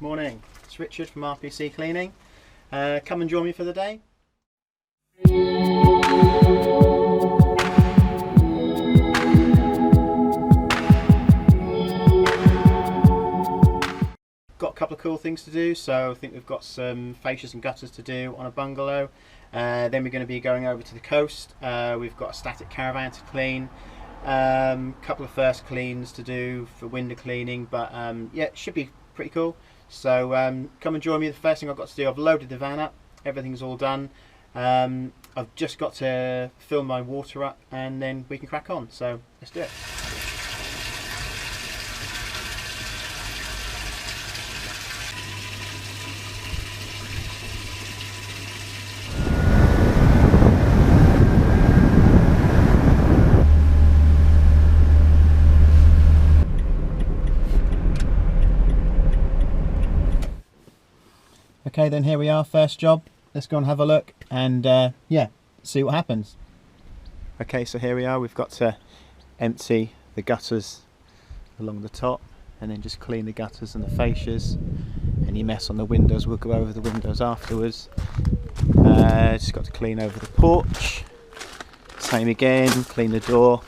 Morning, it's Richard from RPC Cleaning. Come and join me for the day. Got a couple of cool things to do, so I think we've got some fascias and gutters to do on a bungalow. Then we're going to be going over to the coast. We've got a static caravan to clean. Couple of first cleans to do for window cleaning, but yeah, it should be pretty cool. So come and join me. The first thing I've got to do, I've loaded the van up, everything's all done. I've just got to fill my water up and then we can crack on, so let's do it. Okay, then here we are, first job. Let's go and have a look and yeah, see what happens. Okay, so here we are. We've got to empty the gutters along the top and then just clean the gutters and the fascias. Any mess on the windows, we'll go over the windows afterwards. Just got to clean over the porch. Same again, clean the door.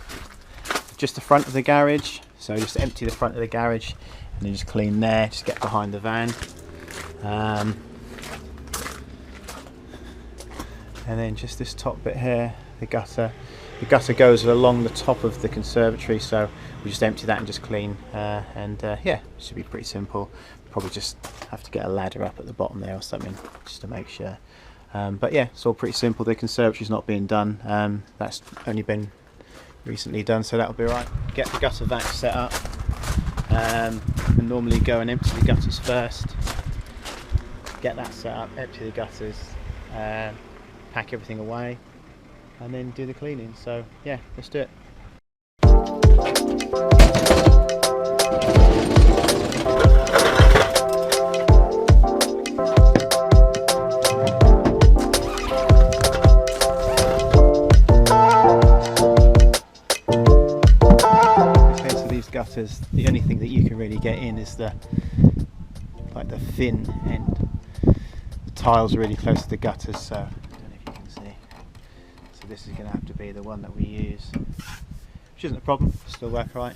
Just the front of the garage. So just empty the front of the garage and then just clean there, just get behind the van. And then just this top bit here, the gutter. The gutter goes along the top of the conservatory, so we just empty that and just clean. Yeah, it should be pretty simple. Probably just have to get a ladder up at the bottom there or something, just to make sure. But yeah, it's all pretty simple. The conservatory's not being done. That's only been recently done, so that'll be right. Get the gutter vac set up. And normally go and empty the gutters first. Get that set up, empty the gutters. Pack everything away and then do the cleaning. So yeah, let's do it. Okay, so these gutters, the only thing that you can really get in is the thin end. The tiles are really close to the gutters, so this is going to have to be the one that we use, which isn't a problem, still work right.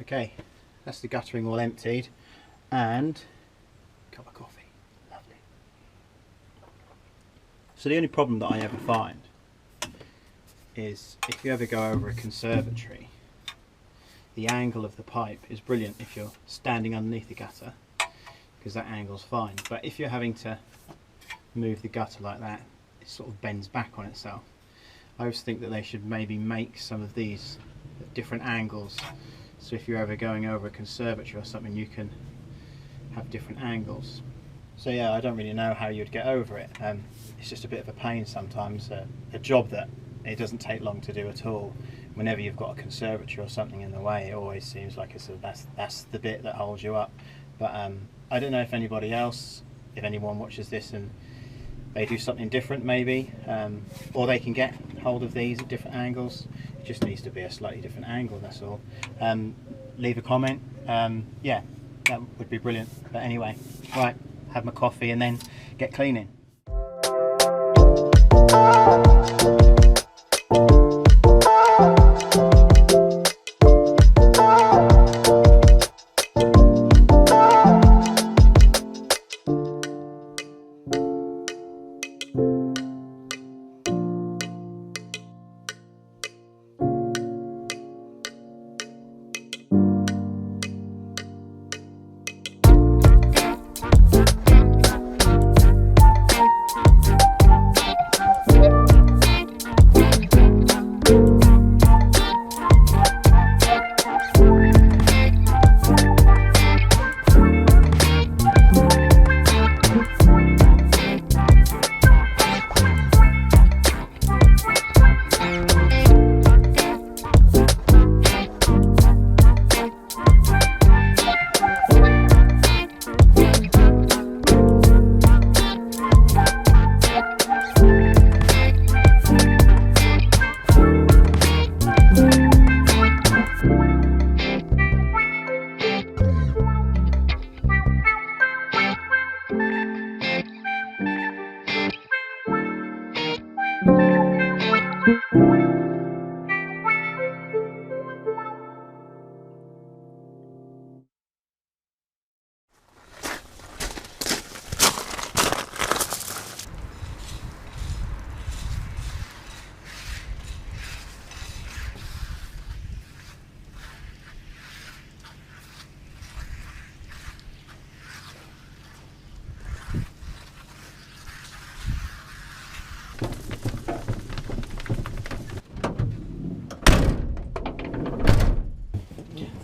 Okay, that's the guttering all emptied and a cup of coffee. Lovely. So the only problem that I ever find is if you ever go over a conservatory, the angle of the pipe is brilliant if you're standing underneath the gutter, because that angle's fine. But if you're having to move the gutter like that, it sort of bends back on itself. I always think that they should maybe make some of these at different angles. So if you're ever going over a conservatory or something, you can have different angles. So yeah, I don't really know how you'd get over it. It's just a bit of a pain sometimes, a job that it doesn't take long to do at all. Whenever you've got a conservatory or something in the way, it always seems like that's the bit that holds you up. But I don't know if anybody else, if anyone watches this and they do something different maybe, or they can get hold of these at different angles. It just needs to be a slightly different angle, that's all. Leave a comment. Yeah, that would be brilliant. But anyway, right, have my coffee and then get cleaning.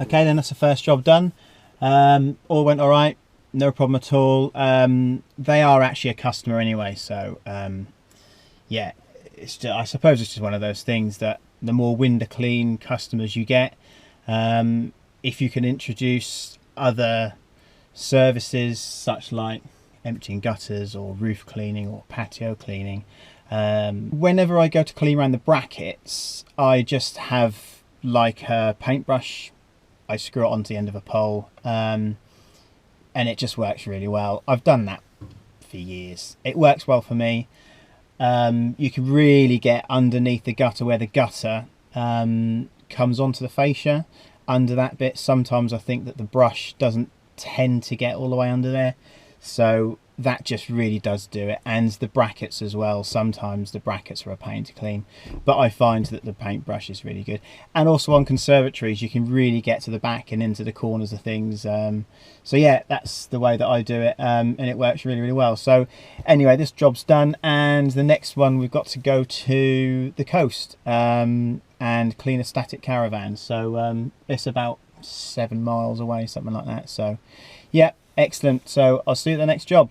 Okay, then that's the first job done. All went all right, no problem at all. They are actually a customer anyway, so yeah, I suppose it's just one of those things that the more window clean customers you get, if you can introduce other services such like emptying gutters or roof cleaning or patio cleaning, whenever I go to clean around the brackets, I just have like a paintbrush. I screw it onto the end of a pole, and it just works really well. I've done that for years. It works well for me. You can really get underneath the gutter where the gutter comes onto the fascia. Under that bit, sometimes I think that the brush doesn't tend to get all the way under there, so that just really does do it. And the brackets as well, sometimes the brackets are a pain to clean, but I find that the paintbrush is really good. And also on conservatories you can really get to the back and into the corners of things, so yeah, that's the way that I do it, and it works really, really well. So anyway, this job's done, and the next one we've got to go to the coast and clean a static caravan. So it's about 7 miles away, something like that. So yeah, excellent. So I'll see you at the next job.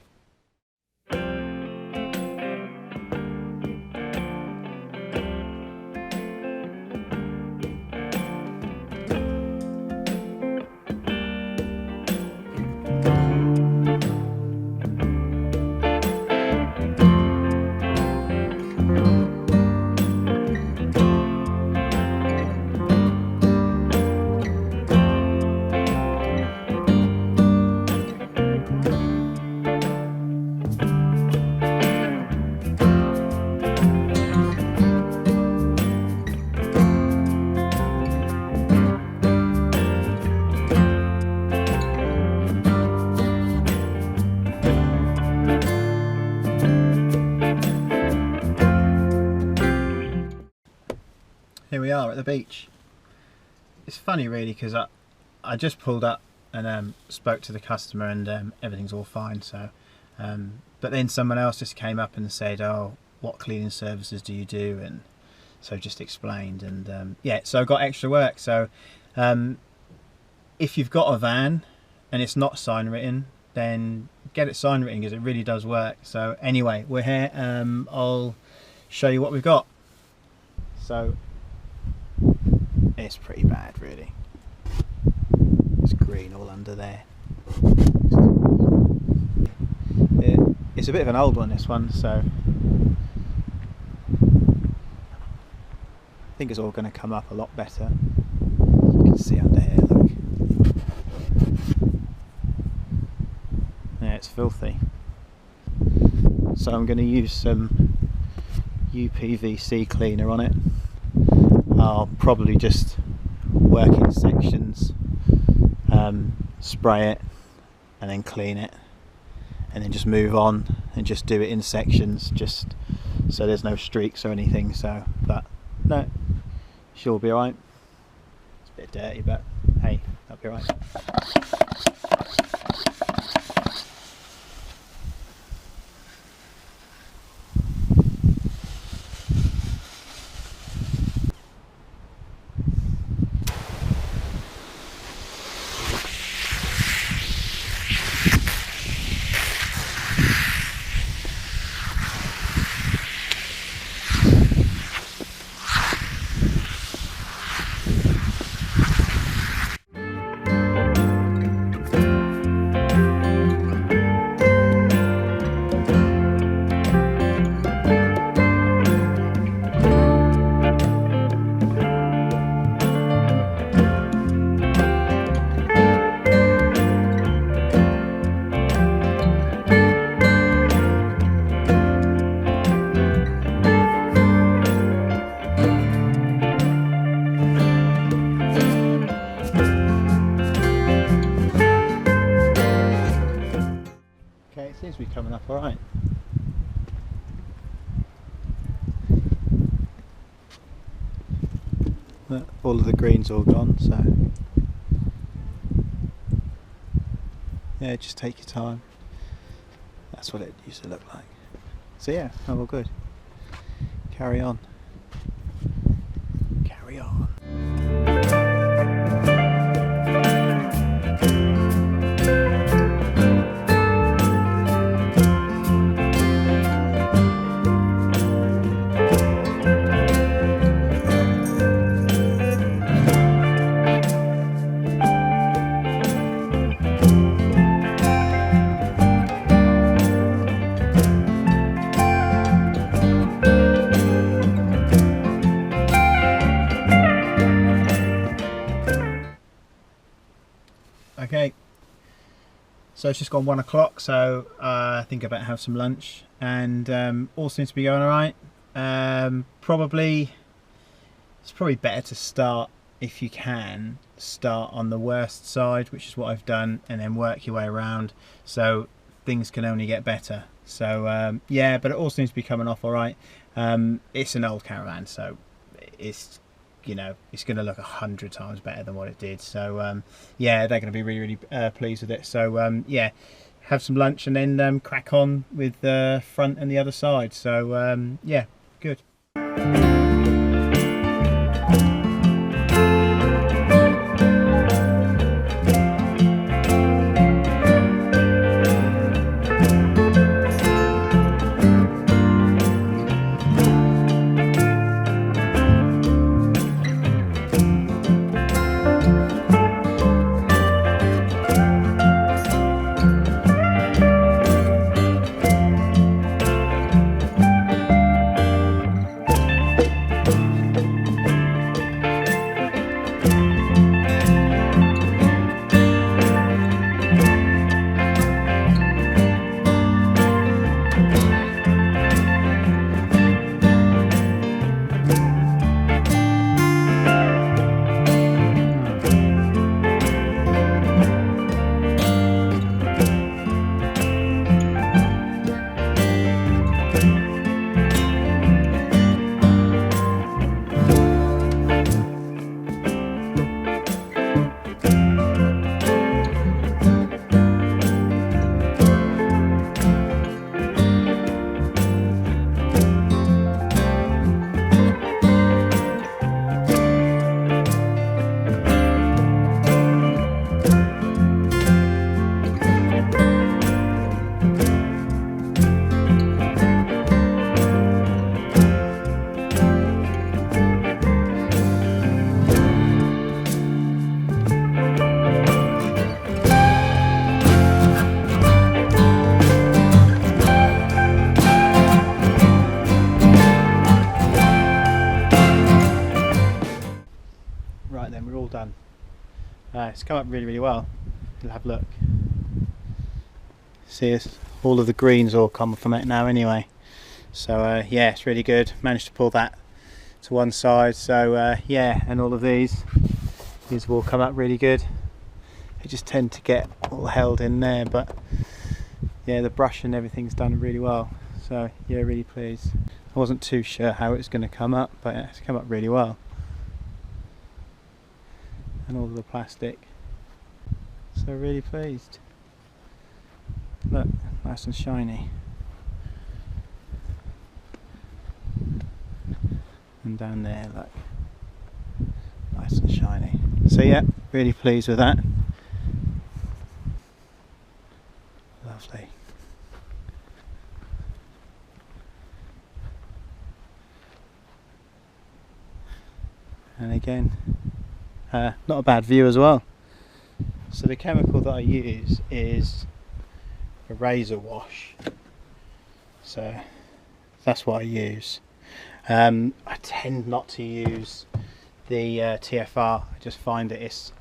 Here we are at the beach. It's funny really, because I just pulled up and spoke to the customer, and everything's all fine. So but then someone else just came up and said, oh, what cleaning services do you do? And so just explained, and yeah, so I got extra work. So if you've got a van and it's not sign written, then get it sign written, because it really does work. So anyway, we're here. I'll show you what we've got. So it's pretty bad really. It's green all under there. It's a bit of an old one, this one, so I think it's all going to come up a lot better. You can see under here, look. Yeah, it's filthy. So I'm going to use some UPVC cleaner on it. I'll probably just work in sections, spray it and then clean it, and then just move on and just do it in sections, just so there's no streaks or anything. So, but no, she'll be alright. It's a bit dirty, but hey, that'll be alright. Seems to be coming up alright. All of the green's all gone, so yeah, just take your time. That's what it used to look like. So yeah, all good. Carry on. Carry on. Okay, so it's just gone 1 o'clock, so I think I better have some lunch, and all seems to be going alright. It's probably better to start, if you can, start on the worst side, which is what I've done, and then work your way around, so things can only get better. So yeah, but it all seems to be coming off alright. It's an old caravan, so it's, you know, it's going to look 100 times better than what it did. So yeah, they're going to be really pleased with it. So yeah, have some lunch and then crack on with the front and the other side. So yeah, good. Right then, we're all done. It's come up really well. You'll have a look. See, all of the greens all come from it now anyway. So yeah, it's really good. Managed to pull that to one side. So yeah, and all of these will all come up really good. They just tend to get all held in there, but yeah, the brush and everything's done really well. So yeah, really pleased. I wasn't too sure how it was going to come up, but it's come up really well. And all of the plastic, so really pleased. Look, nice and shiny. And down there, look, nice and shiny. So yeah, really pleased with that. Lovely. And again, not a bad view as well. So the chemical that I use is a razor wash, so that's what I use. I tend not to use the TFR. I just find that it's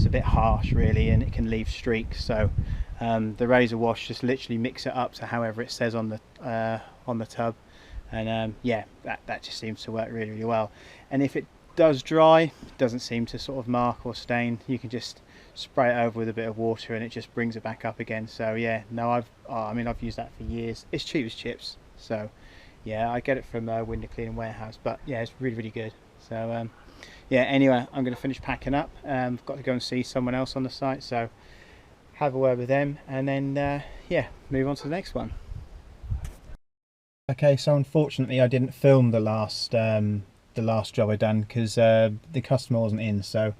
a bit harsh really, and it can leave streaks. So the razor wash, just literally mix it up to however it says on the tub, and yeah, that just seems to work really well. And if it does dry, it doesn't seem to sort of mark or stain, you can just spray it over with a bit of water and it just brings it back up again. So yeah, no, I've used that for years. It's cheap as chips, so yeah, I get it from Window Cleaning Warehouse, but yeah, it's really good. So yeah, anyway, I'm going to finish packing up. I've got to go and see someone else on the site, so have a word with them, and then yeah, move on to the next one. Okay, so unfortunately I didn't film the last job I done because the customer wasn't in, so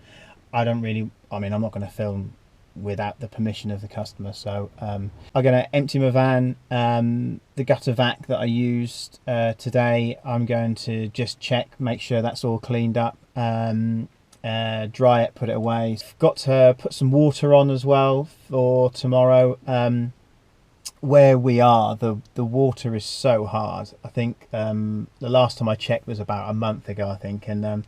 I'm not going to film without the permission of the customer. So I'm going to empty my van. The gutter vac that I used today, I'm going to just check, make sure that's all cleaned up, dry it, put it away. Got to put some water on as well for tomorrow. Where we are, the water is so hard. I think the last time I checked was about a month ago, I think, and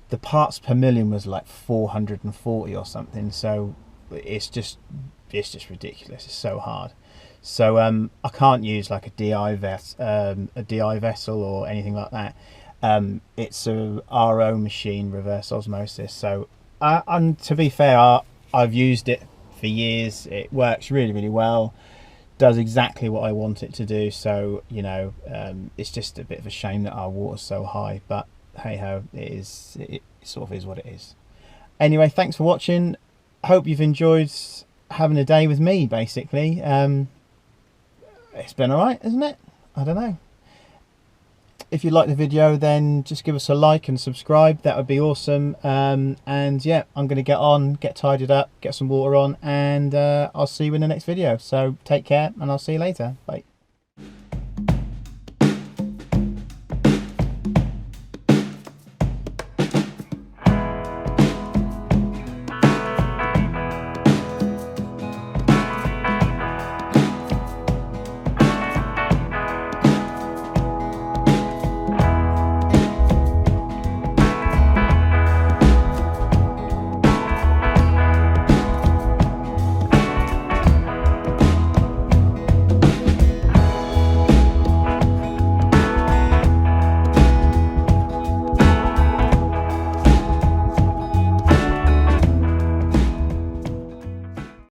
the parts per million was like 440 or something. So it's just ridiculous. It's so hard. So I can't use like a DI vessel or anything like that. It's a RO machine, reverse osmosis. So and to be fair, I've used it for years. It works really really well, does exactly what I want it to do. So you know, it's just a bit of a shame that our water's so high, but hey ho, it sort of is what it is. Anyway, thanks for watching. Hope you've enjoyed having a day with me, basically. It's been alright, isn't it? I don't know. If you like the video, then just give us a like and subscribe. That would be awesome. And yeah, I'm going to get tidied up, get some water on, and I'll see you in the next video. So take care, and I'll see you later. Bye.